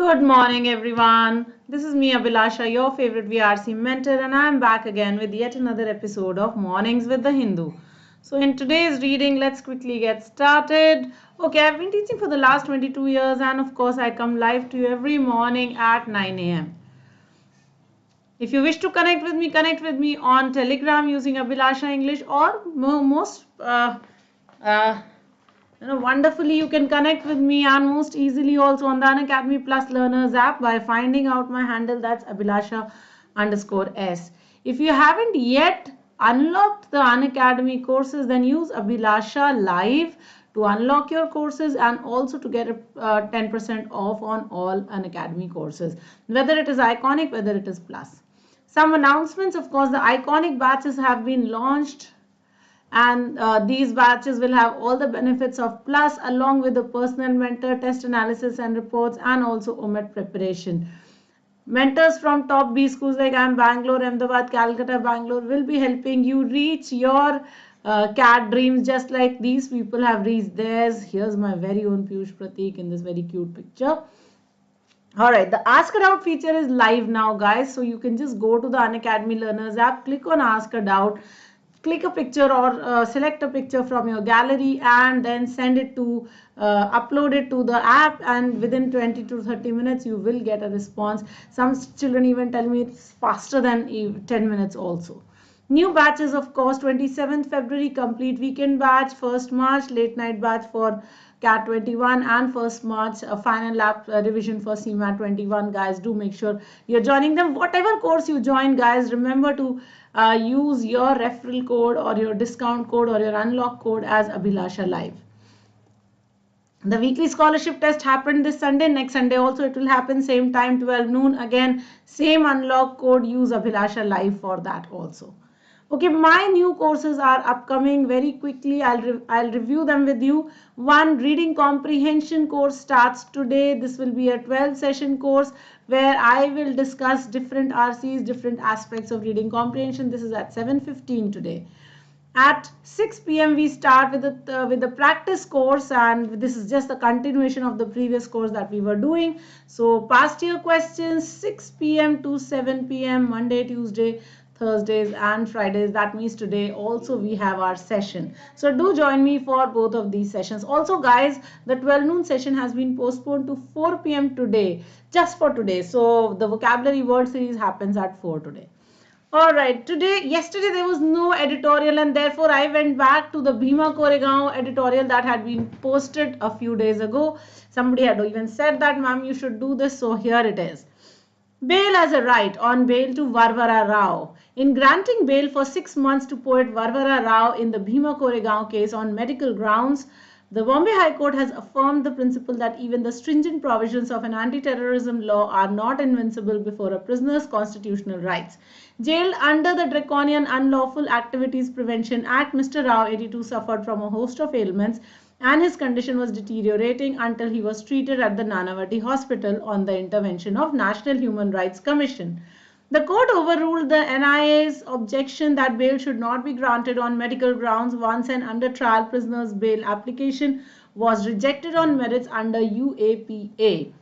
Good morning, everyone. This is me, Abhilasha, your favorite VRC mentor, and I'm back again with yet another episode of Mornings with the Hindu. So, in today's reading, let's quickly get started. Okay, I've been teaching for the last 22 years, and of course, I come live to you every morning at 9 a.m. If you wish to connect with me on Telegram using Abhilasha English, or most wonderfully, you can connect with me and most easily also on the Unacademy Plus Learners app by finding out my handle, that's Abhilasha_S. If you haven't yet unlocked the Unacademy courses, then use Abhilasha Live to unlock your courses and also to get a 10% off on all Unacademy courses, whether it is Iconic, whether it is Plus. Some announcements, of course, the Iconic batches have been launched, and these batches will have all the benefits of Plus along with the personal mentor, test analysis and reports, and also OMET preparation. Mentors from top B schools like Bangalore, Ahmedabad, Calcutta, Bangalore will be helping you reach your CAT dreams just like these people have reached theirs. Here's my very own Piyush Pratik in this very cute picture. Alright, the Ask a Doubt feature is live now, guys. So you can just go to the Unacademy Learners app, click on Ask a Doubt, click a picture or select a picture from your gallery and then send it to upload it to the app, and within 20 to 30 minutes you will get a response. Some children even tell me it's faster than 10 minutes also. New batches, of course, 27th February complete weekend batch, 1st March late night batch for CAT 21, and 1st March final lap revision for CMAT 21. Guys, do make sure you're joining them. Whatever course you join, guys, remember to use your referral code or your discount code or your unlock code as Abhilasha Live. The weekly scholarship test happened this Sunday. Next Sunday also it will happen, same time, 12 noon. Again, same unlock code, use Abhilasha Live for that also. Okay, my new courses are upcoming very quickly. I'll review them with you. One, reading comprehension course starts today. This will be a 12-session course where I will discuss different RCs, different aspects of reading comprehension. This is at 7:15 today. At 6 p.m. we start with the practice course, and this is just the continuation of the previous course that we were doing. So past year questions, 6 p.m. to 7 p.m. Monday, Tuesday, Thursdays and Fridays. That means today also we have our session. So do join me for both of these sessions. Also, guys, the 12 noon session has been postponed to 4 p.m. today, just for today. So the vocabulary word series happens at 4 today. Alright, yesterday there was no editorial, and therefore I went back to the Bhima Koregaon editorial that had been posted a few days ago. Somebody had even said that, ma'am, you should do this, so here it is. Bail as a right, on bail to Varvara Rao. In granting bail for 6 months to poet Varvara Rao in the Bhima Koregaon case on medical grounds, the Bombay High Court has affirmed the principle that even the stringent provisions of an anti-terrorism law are not invincible before a prisoner's constitutional rights. Jailed under the Draconian Unlawful Activities Prevention Act, Mr. Rao, 82, suffered from a host of ailments, and his condition was deteriorating until he was treated at the Nanavati Hospital on the intervention of National Human Rights Commission. The court overruled the NIA's objection that bail should not be granted on medical grounds once an under trial prisoner's bail application was rejected on merits under UAPA,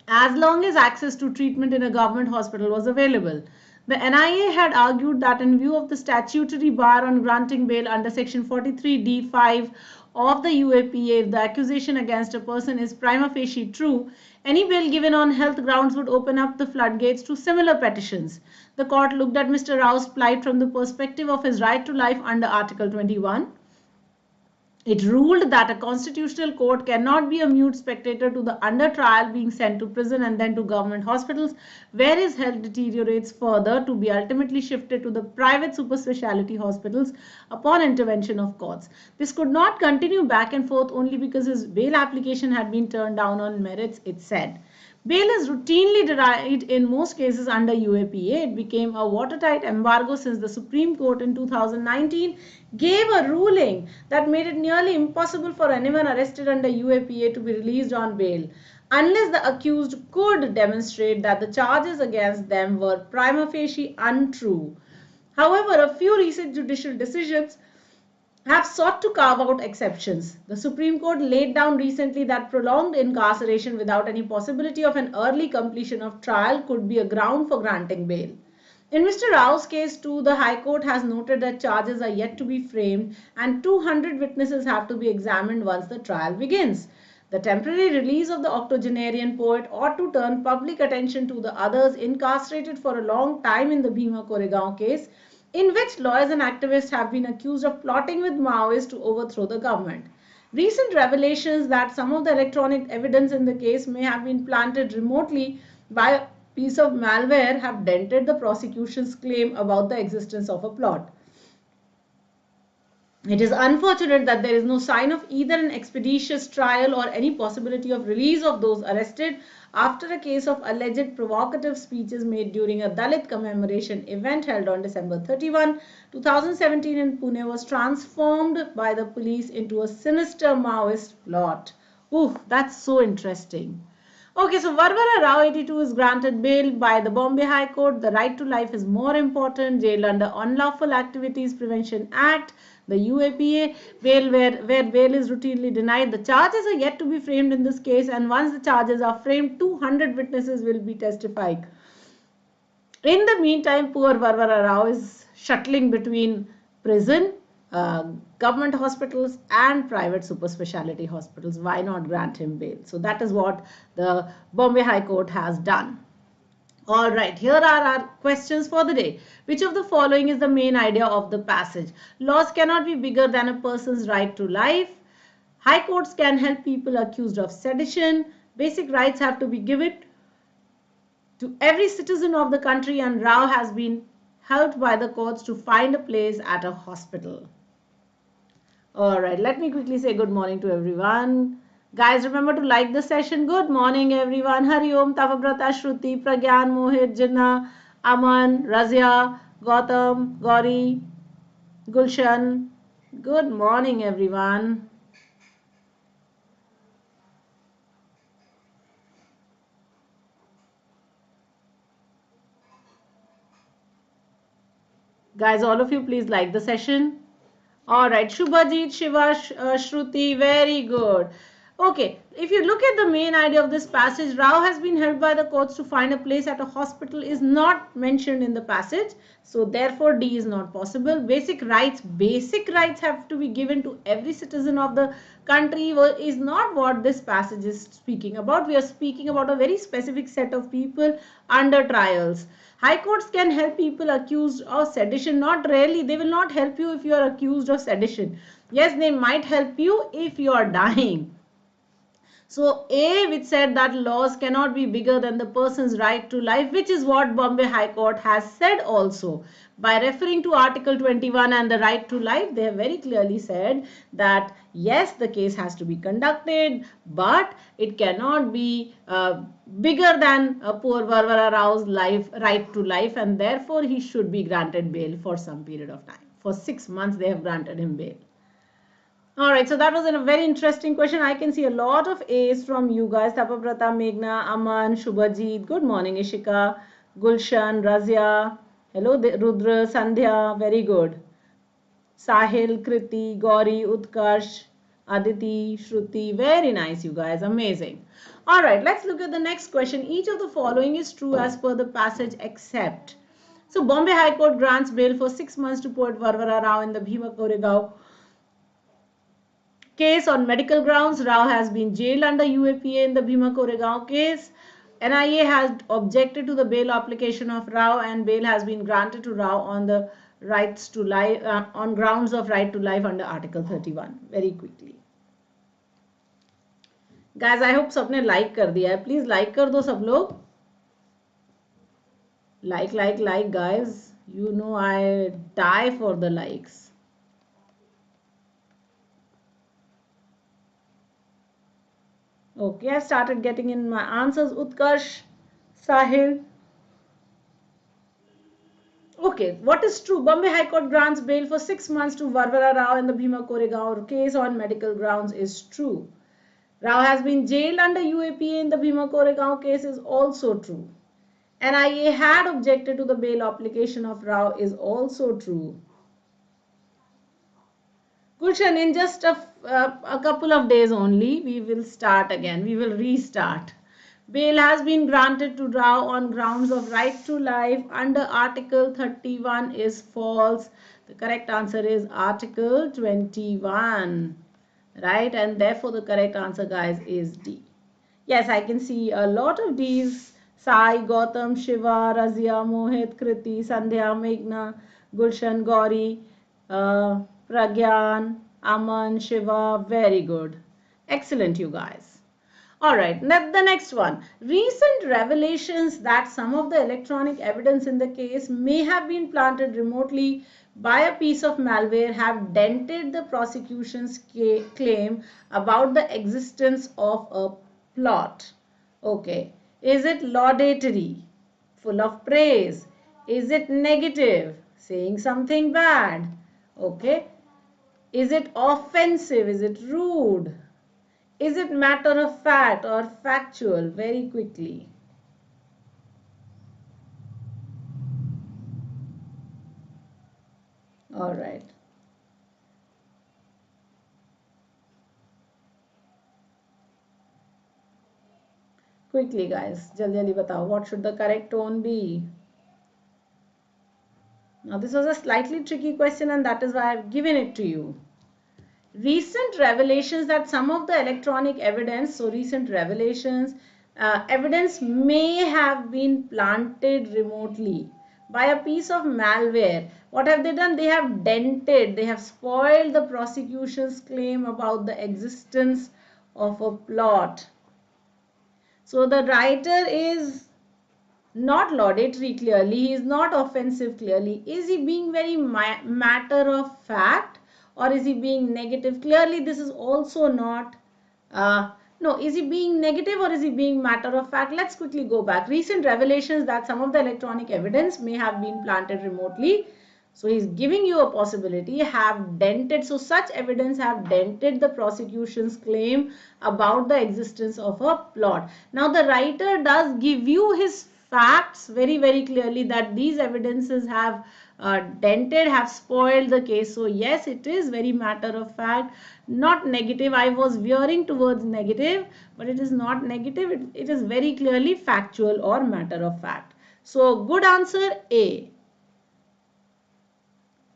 as long as access to treatment in a government hospital was available. The NIA had argued that in view of the statutory bar on granting bail under section 43D5 of the UAPA, if the accusation against a person is prima facie true, any bail given on health grounds would open up the floodgates to similar petitions. The court looked at Mr. Rao's plight from the perspective of his right to life under Article 21. It ruled that a constitutional court cannot be a mute spectator to the under trial being sent to prison and then to government hospitals where his health deteriorates further, to be ultimately shifted to the private super specialty hospitals upon intervention of courts. This could not continue back and forth only because his bail application had been turned down on merits, it said. Bail is routinely denied in most cases under UAPA. It became a watertight embargo since the Supreme Court in 2019 gave a ruling that made it nearly impossible for anyone arrested under UAPA to be released on bail unless the accused could demonstrate that the charges against them were prima facie untrue. However, a few recent judicial decisions have sought to carve out exceptions. The Supreme Court laid down recently that prolonged incarceration without any possibility of an early completion of trial could be a ground for granting bail. In Mr. Rao's case too, the High Court has noted that charges are yet to be framed and 200 witnesses have to be examined once the trial begins. The temporary release of the octogenarian poet ought to turn public attention to the others incarcerated for a long time in the Bhima Koregaon case, in which lawyers and activists have been accused of plotting with Maoists to overthrow the government. Recent revelations that some of the electronic evidence in the case may have been planted remotely by a piece of malware have dented the prosecution's claim about the existence of a plot. It is unfortunate that there is no sign of either an expeditious trial or any possibility of release of those arrested after a case of alleged provocative speeches made during a Dalit commemoration event held on December 31, 2017 in Pune was transformed by the police into a sinister Maoist plot. Ooh, that's so interesting. Okay, so Varvara Rao 82 is granted bail by the Bombay High Court. The right to life is more important. Jail under Unlawful Activities Prevention Act, the UAPA, bail where bail is routinely denied. The charges are yet to be framed in this case, and once the charges are framed, 200 witnesses will be testifying. In the meantime, poor Varvara Rao is shuttling between prison, government hospitals and private super specialty hospitals. Why not grant him bail? So that is what the Bombay High Court has done. All right, here are our questions for the day. Which of the following is the main idea of the passage? Laws cannot be bigger than a person's right to life. High courts can help people accused of sedition. Basic rights have to be given to every citizen of the country, and Rao has been helped by the courts to find a place at a hospital. All right, let me quickly say good morning to everyone. Guys, remember to like the session. Good morning, everyone. Hari Om, Tavabrata, Shruti, Pragyan, Mohit, Jinnah, Aman, Razia, Gautam, Gauri, Gulshan. Good morning, everyone. Guys, all of you, please like the session. All right, Shubhajit, Shiva, Shruti, very good. Okay, if you look at the main idea of this passage, Rao has been helped by the courts to find a place at a hospital is not mentioned in the passage. So therefore, D is not possible. Basic rights have to be given to every citizen of the country is not what this passage is speaking about. We are speaking about a very specific set of people under trials. High courts can help people accused of sedition. Not really. They will not help you if you are accused of sedition. Yes, they might help you if you are dying. So A, which said that laws cannot be bigger than the person's right to life, which is what Bombay High Court has said also. By referring to Article 21 and the right to life, they have very clearly said that yes, the case has to be conducted, but it cannot be bigger than poor Varvara Rao's right to life, and therefore he should be granted bail for some period of time. For 6 months, they have granted him bail. All right, so that was a very interesting question. I can see a lot of A's from you guys. Tapabrata, Meghna, Aman, Shubhajit. Good morning, Ishika, Gulshan, Razia. Hello, Rudra, Sandhya. Very good. Sahil, Kriti, Gauri, Utkarsh, Aditi, Shruti. Very nice, you guys. Amazing. All right, let's look at the next question. Each of the following is true as per the passage except. So, Bombay High Court grants bail for 6 months to poet Varvara Rao in the Bhima Koregaon case on medical grounds. Rao has been jailed under UAPA in the Bhima Koregaon case. NIA has objected to the bail application of Rao, and bail has been granted to Rao on the rights to life on grounds of right to life under Article 31. Very quickly, guys, I hope सबने like कर दिया है. Please like कर दो सब लोग. Like, guys. You know I die for the likes. Okay, I started getting in my answers. Utkarsh, Sahil. Okay, what is true? Bombay High Court grants bail for 6 months to Varvara Rao in the Bhima Koregaon case on medical grounds is true. Rao has been jailed under UAPA in the Bhima Koregaon case is also true. NIA had objected to the bail application of Rao is also true. Gulshan, in just a couple of days only, we will start again. We will restart. Bail has been granted to Rao on grounds of right to life under Article 31 is false. The correct answer is Article 21. Right? And therefore, the correct answer, guys, is D. Yes, I can see a lot of D's. Sai, Gautam, Shiva, Razia, Mohit, Kriti, Sandhya, Meghna, Gulshan, Gauri, Pragyan, Aman, Shiva. Very good. Excellent, you guys. All right, the next one. Recent revelations that some of the electronic evidence in the case may have been planted remotely by a piece of malware have dented the prosecution's claim about the existence of a plot. Okay. Is it laudatory? Full of praise? Is it negative? Saying something bad? Okay. Is it offensive? Is it rude? Is it matter of fact or factual? Very quickly. All right. Quickly, guys. Jaldi jaldi batao. What should the correct tone be? Now, this was a slightly tricky question, and that is why I've given it to you. Recent revelations that some of the electronic evidence, so recent revelations, evidence may have been planted remotely by a piece of malware. What have they done? They have dented, they have spoiled the prosecution's claim about the existence of a plot. So the writer is not laudatory clearly, he is not offensive clearly. Is he being very matter of fact or is he being negative? Clearly this is also not, no, is he being negative or is he being matter of fact? Let's quickly go back. Recent revelations that some of the electronic evidence may have been planted remotely. So he's giving you a possibility, have dented. So such evidence have dented the prosecution's claim about the existence of a plot. Now the writer does give you his facts very, very clearly that these evidences have dented, have spoiled the case. So yes, it is very matter of fact, not negative. I was veering towards negative, but it is not negative. It is very clearly factual or matter of fact. So good answer A.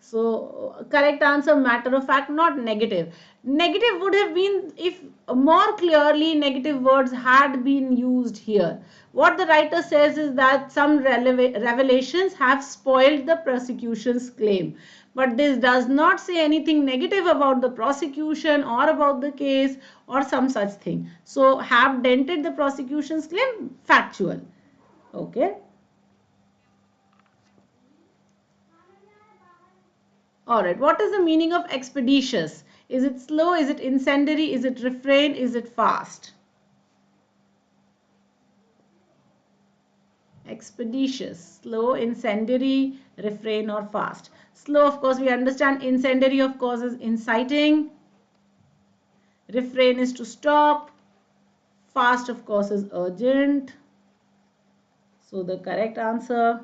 So correct answer, matter of fact, not negative. Negative would have been if more clearly negative words had been used here. What the writer says is that some revelations have spoiled the prosecution's claim. But this does not say anything negative about the prosecution or about the case or some such thing. So have dented the prosecution's claim, factual. Okay. All right, what is the meaning of expeditious? Is it slow? Is it incendiary? Is it refrain? Is it fast? Expeditious, slow, incendiary, refrain or fast. Slow, of course, we understand. Incendiary, of course, is inciting. Refrain is to stop. Fast, of course, is urgent. So the correct answer.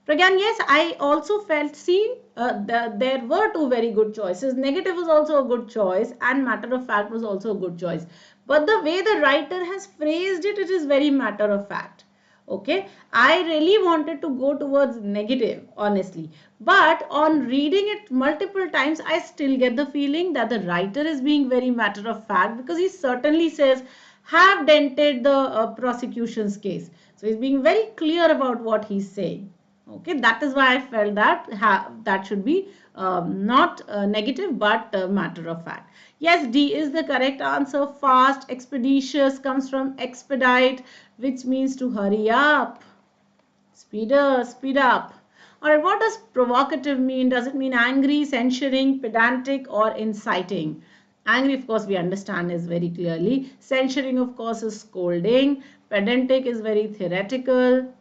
Pragyan, yes, I also felt, see, there were two very good choices. Negative was also a good choice and matter of fact was also a good choice. But the way the writer has phrased it, it is very matter of fact. Okay, I really wanted to go towards negative, honestly. But on reading it multiple times, I still get the feeling that the writer is being very matter of fact because he certainly says, have dented the prosecution's case. So he's being very clear about what he's saying. Okay, that is why I felt that that should be not negative but matter of fact. Yes, D is the correct answer. Fast, expeditious comes from expedite, which means to hurry up. Speed up. Alright, what does provocative mean? Does it mean angry, censuring, pedantic, or inciting? Angry, of course, we understand is very clearly. Censuring, of course, is scolding. Pedantic is very theoretical.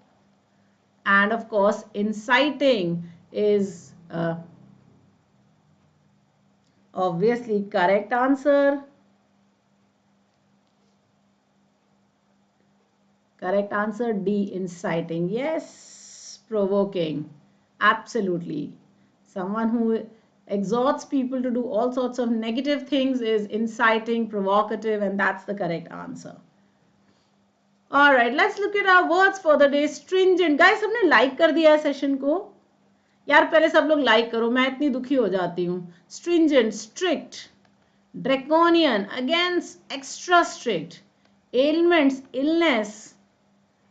And of course, inciting is obviously correct answer. Correct answer D, inciting. Yes, provoking. Absolutely. Someone who exhorts people to do all sorts of negative things is inciting, provocative, and that's the correct answer. Alright, let's look at our words for the day. Stringent. Guys, सबने like कर दिया है session को? यार पहले सब लोग like करो, मैं इतनी दुखी हो जाती हूँ. Stringent, strict, draconian, against, extra strict, ailments, illness,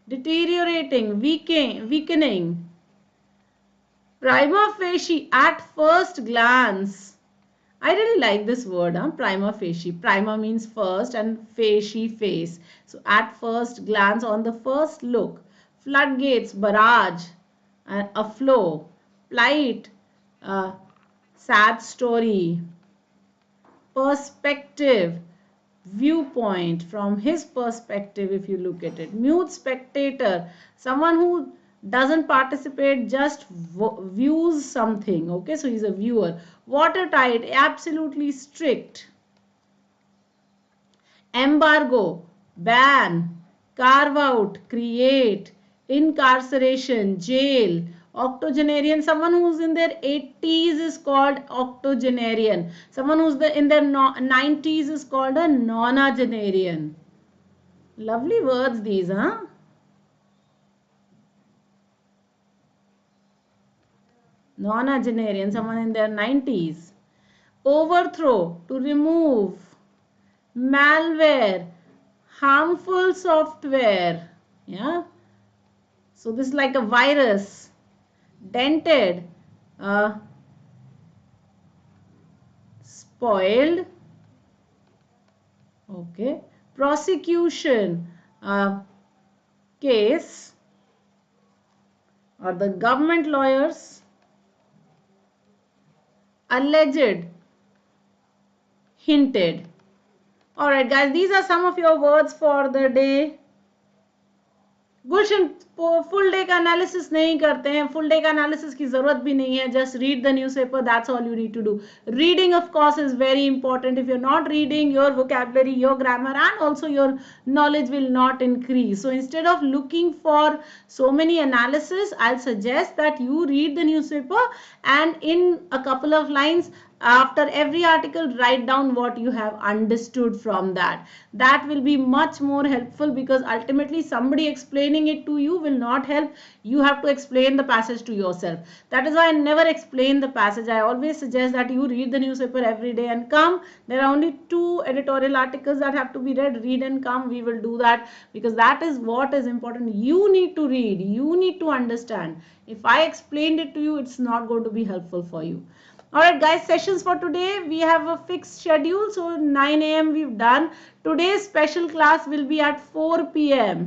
deteriorating, weakening, prima facie, at first glance. I really like this word, prima facie. Prima means first and facie, face. So at first glance, on the first look. Floodgates, barrage, a flow. Plight, sad story. Perspective, viewpoint, from his perspective if you look at it. Mute spectator, someone who doesn't participate, just views something. Okay, so he's a viewer. Watertight, absolutely strict. Embargo, ban. Carve out, create. Incarceration, jail. Octogenarian, someone who's in their 80s is called octogenarian. Someone who's in their 90s is called a nonagenarian. Lovely words these, huh? Nonagenarian, someone in their 90s. Overthrow, to remove. Malware, harmful software. Yeah. So this is like a virus. Dented, spoiled. Okay. Prosecution, case, or the government lawyers. Alleged, hinted. Alright guys, these are some of your words for the day. Gulshan full day का analysis नहीं करते हैं, full day का analysis की जरूरत भी नहीं है, just read the newspaper, that's all you need to do. Reading of course is very important. If you are not reading, your vocabulary, your grammar, and also your knowledge will not increase. So instead of looking for so many analysis, I'll suggest that you read the newspaper and in a couple of lines after every article write down what you have understood from that. That will be much more helpful, because ultimately somebody explaining it to you will not help. You have to explain the passage to yourself. That is why I never explain the passage. I always suggest that you read the newspaper every day and come. There are only 2 editorial articles that have to be read. Read and come. We will do that, because that is what is important. You need to read. You need to understand. If I explained it to you, it's not going to be helpful for you. Alright guys, sessions for today, we have a fixed schedule. So 9 a.m. we've done. Today's special class will be at 4 p.m.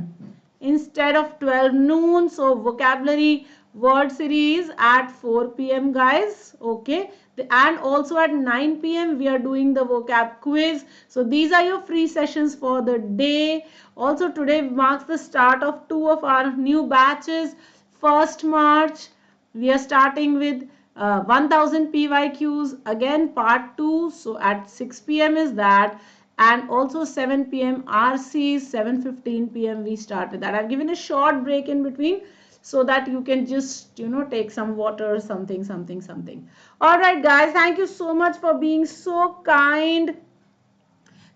instead of 12 noon. So vocabulary word series at 4 p.m. guys. Okay. And also at 9 p.m. we are doing the vocab quiz. So these are your free sessions for the day. Also today marks the start of 2 of our new batches. 1st March, we are starting with 1000 PYQs, again part 2. So at 6 p.m. is that, and also 7 p.m. RCs, 7:15 p.m. we started that. I've given a short break in between so that you can just, take some water, something. All right guys, thank you so much for being so kind.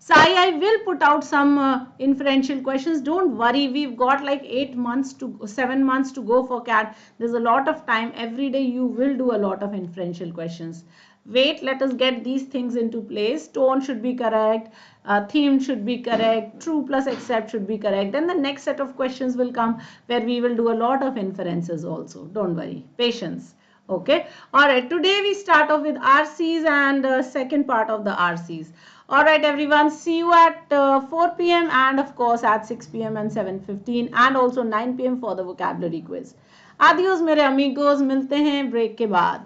Sai, I will put out some inferential questions. Don't worry, we've got like 7 months to go for CAT. There's a lot of time. Every day you will do a lot of inferential questions. Wait, let us get these things into place. Tone should be correct. Theme should be correct. True plus except should be correct. Then the next set of questions will come where we will do a lot of inferences also. Don't worry. Patience. Okay. All right. Today we start off with RCs and second part of the RCs. Alright everyone, see you at 4 p.m. and of course at 6 p.m. and 7:15 and also 9 p.m. for the vocabulary quiz. Adios मेरे amigos, मिलते हैं break के बाद.